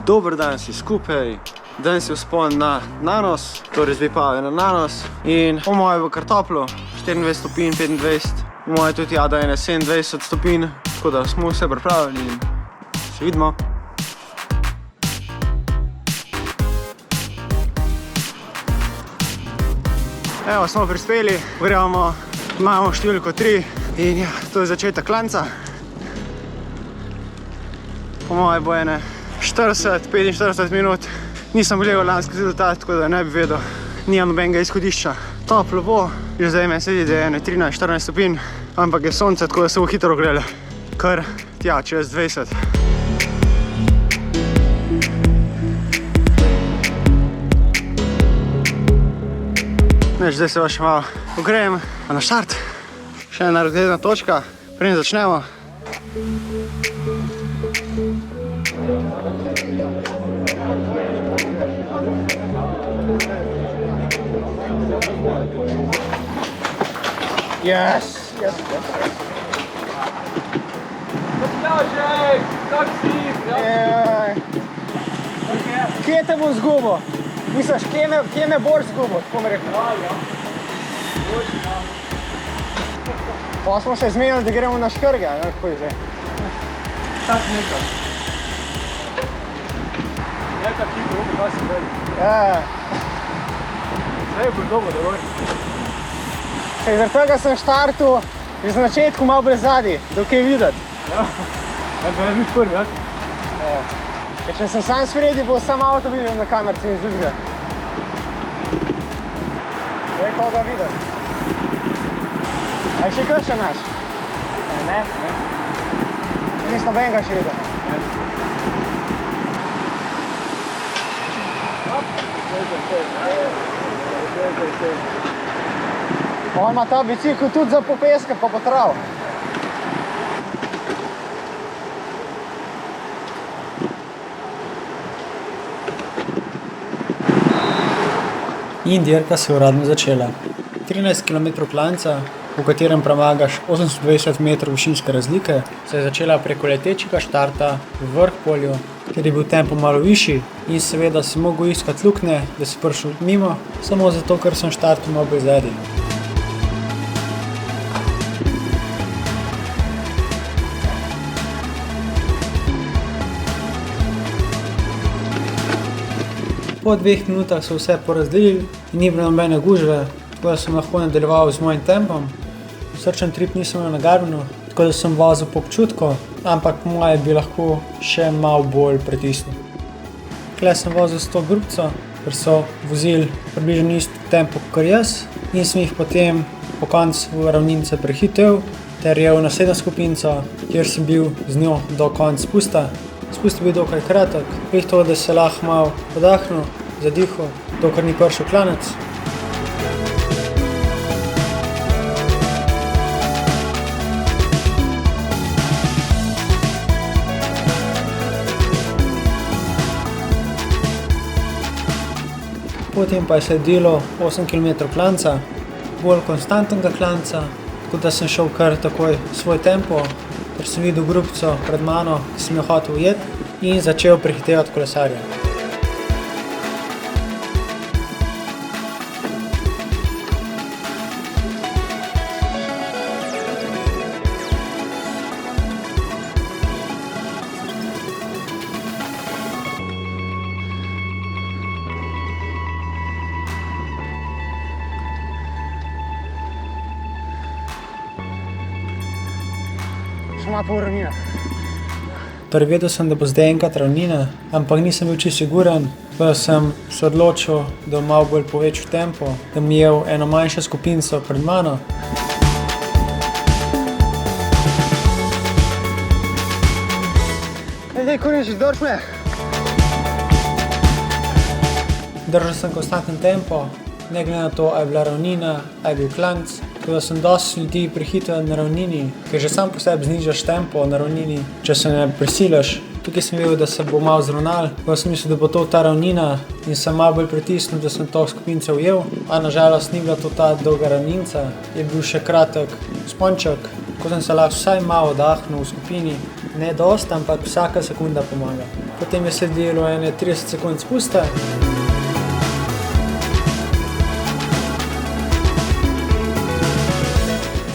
Dober dan si skupaj, dan si vzpon na nanos, torej zvipave na nanos in po moje bo kar toplo, 24 stopinj, 25, po moje tudi do 27 stopinj, tako da smo vse pripravili in se vidimo. Evo, smo prispeli, gremo, imamo številko 3 in ja, to je začetek klanca. Po moje bo 40-45 minut. Nisem gledal lanski rezultat, tako da ne bi vedel, nimam nobenega izhodišča. Toplo bo, že zdaj me sedi, da je 13-14 stopinj, ampak je sonce, tako da se bo hitro grelo. Kar tja, čez 20. Zdaj se še malo ogrejem, pa na štart. Še ena razgledna točka, preden začnemo. Yes! Kje te bo zgubo? Misliš, kje me boš zgubo, tako mi rekel? Pa smo se zmenili, da gremo na Škrge, ne, kako je zdaj? Tak nekaj. Nekaj ti bo, kaj se veli. Zdaj bo dobro, da vodi. Zaradi tega sem štartil že na začetku malo brez zadnji, dokaj videti. Ja, da je biti prvi, ja? Če sem sam spredi, bo sam avto videl na kamerci in zuzga. Zdaj koga videti. A je še krša naš? Ne. Nis nobenega še videl. On ima ta bicikl tudi za popeske pa potrav. In dirka se je uradno začela. 13 km klanca, v katerem premagaš 820 metrov višinske razlike, se je začela preko letečega štarta v Vrhpolju, kjer je bil tempo malo višji in seveda si mogel iskati luknje, da si prišel mimo, samo zato, ker sem štartil malo brez zadnji. Po 2 minutah so vse porazdelili in ni bilo nobene gužve, tako da sem lahko nadaljeval z mojim tempom. Srčen trip nisem imel na Garminu, tako da sem vozil po občutku, ampak po moje bi lahko še malo bolj pritisnil. Tukaj sem vozil 100 grupco, ker so vozili približno isto tempo kot jaz in sem jih potem po koncu ravnice prehitel ter je v naslednjo skupinco, kjer sem bil z njo do konca spusta. Spust je bil dokaj kratek, prih to, da se lahko malo podahnil, zadihal, dokler ni prišel klanec. Potem pa je sledilo 8 km klanca, bolj konstantnega klanca, tako da sem šel kar takoj svoj tempo, ker sem videl grupco pred mano, ki sem jo hotel ujeti in začel prehitevati kolesarja. Še malo pol ravnina. Torej vedel sem, da bo zdaj enkrat ravnina, ampak nisem bil čisto siguren, pa sem se odločil, da bom malo bolj povečal tempo, da mi je eno manjšo skupinco pred mano. Zdaj, Kurinčič, drž me. Držal sem konstanten tempo, ne glede na to, a je bila ravnina, a je bil klanc. Tako da sem dosti ljudi prehitel na ravnini, ker že sam po sebi znižaš tempo na ravnini, če se ne prisiliš. Tukaj sem videl, da se bo malo zravnal, pa sem mislil, da bo to ta ravnina in sem malo bolj pritisnil, da sem to skupince ujel. A nažalost ni bila to ta dolga ravnica, je bil še kratek sponček, ko sem se lahko vsaj malo oddahnil v skupini. Ne dosti, ampak vsaka sekunda pomaga. potem je sledilo ene 30 sekund spusta.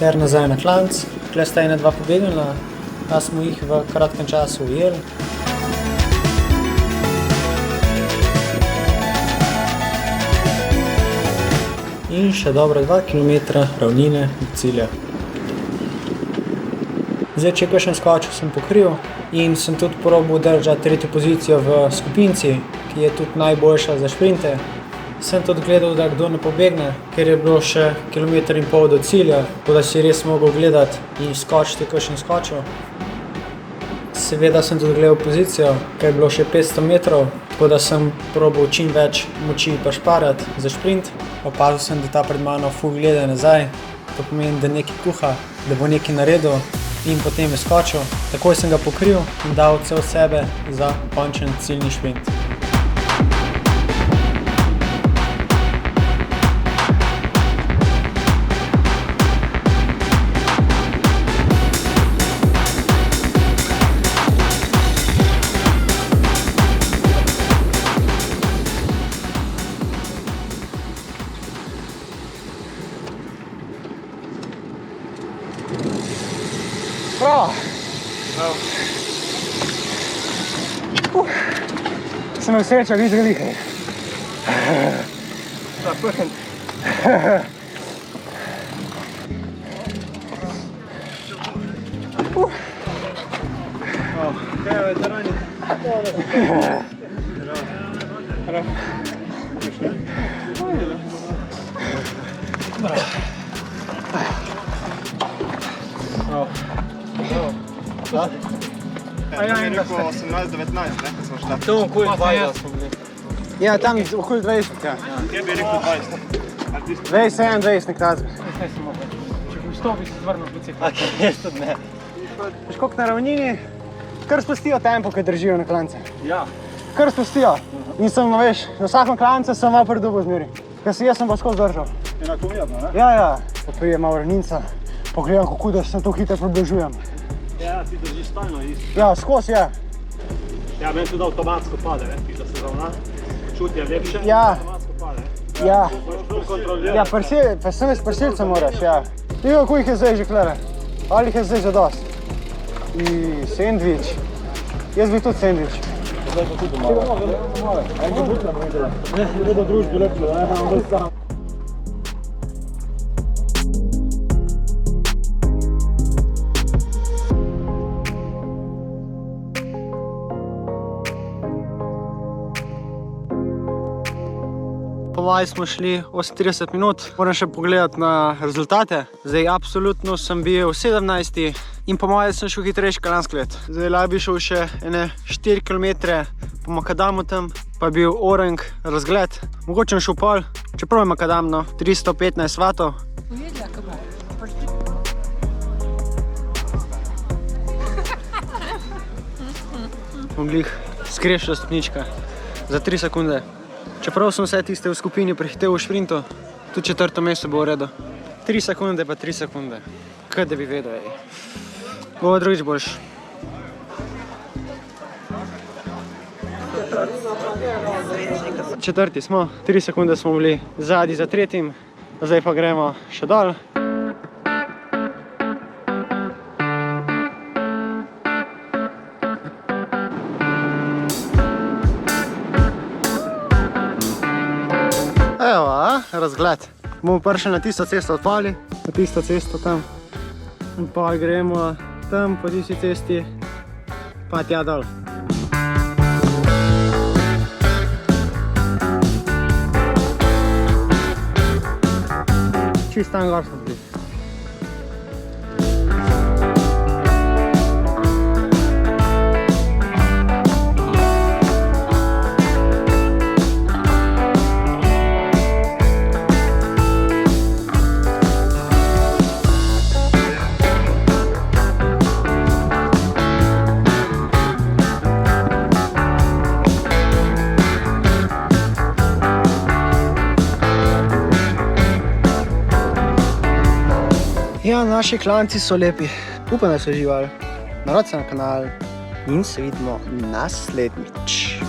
Ter nazaj na klanec. Tukaj sta ena dva pobegnila, a smo jih v kratkem času ujeli. In še dobra 2 km ravnine do cilja. Zdaj, če kakšen skočil, sem pokril in sem tudi probal držati tretjo pozicijo v skupinci, ki je tudi najboljša za šprinte. Sem tudi gledal, da kdo ne pobegne, ker je bilo še 1,5 km do cilja, tako da si res mogel gledati in skočiti, kakšen skočil. Seveda sem tudi gledal pozicijo, ker je bilo še 500 metrov, tako da sem probal čim več moči prišparati za šprint. Opazil sem, da ta pred mano ful gleda nazaj, to pomeni, da nekaj kuha, da bo nekaj naredil in potem je skočil. Takoj sem ga pokril in dal vse od sebe za končen ciljni šprint. Bravo! Sem imel srečo, vi zgalihaj. Zaprhen. Kaj je veterani? A ja, enega ste. 18-19, ne, ko smo šla. To okoli 20 smo bili. Ja, tam okoli 20, ja. Kje bi rekel 20? 21 nekrat. Zdaj sem mogel. Če bi vstopil, bi se zvrnil po ciklu. Ok, jaz tudi ne. Veš, koliko na ravnini, kar spustijo tempo, ko držijo na klance. Ja. Kar spustijo. In sem, veš, na vsakem klance sem malo predubo zmeri. Ker jaz sem pa skozi držal. Enakomerno, ne? Ja. Pa prije malo ravninca, pogledam, kako da se to hitro približujem. Ja, ti držiš stalno isto. Ja, skozi je. Ja, meni tudi avtomatsko pade, ne, ti da se ravna. Čutje lepše, Ja. avtomatsko pade. Ja. Moraš bolj kontrolirati. Ja, pa sem s prsilcem moraš, ja. Ti kako jih je zdaj že klere? Ali jih je zdaj že dost? I sendvič. Jaz bi tudi sendvič. Zdaj pa tudi malo. Enega butra bo videla. Ne bo družbi lepšo, ne? Po moji smo šli 38 minut, moram še pogledati na rezultate. Zdaj, absolutno sem bil 17. in po moji sem šel hitrejši lansko leto. Zdaj, lahko bi šel še ene 4 km po makadamu tam, pa je bil orang razgled. Mogoče sem šel pol, čeprav je makadam, no, 315 vatov. Glih skrešila stopnička za 3 sekunde. Čeprav sem vse tiste v skupini prehitel v šprintu, tudi 4. mesto bo v redu. 3 sekunde pa 3 sekunde. Kaj da bi vedel, ej. Bo drugič boljš. Četrti smo, 3 sekunde smo bili zadnji za tretjim, zdaj pa gremo še dol. Evo, razgled. Bomo prišli na tisto cesto odpali, na tisto cesto tam. In pa gremo tam po tisti cesti, pa tja dol. Čist tam gor smo bili. Ja, naši klanci so lepi. Upam, da so živali. Naročite se na kanal, in se vidimo naslednjič.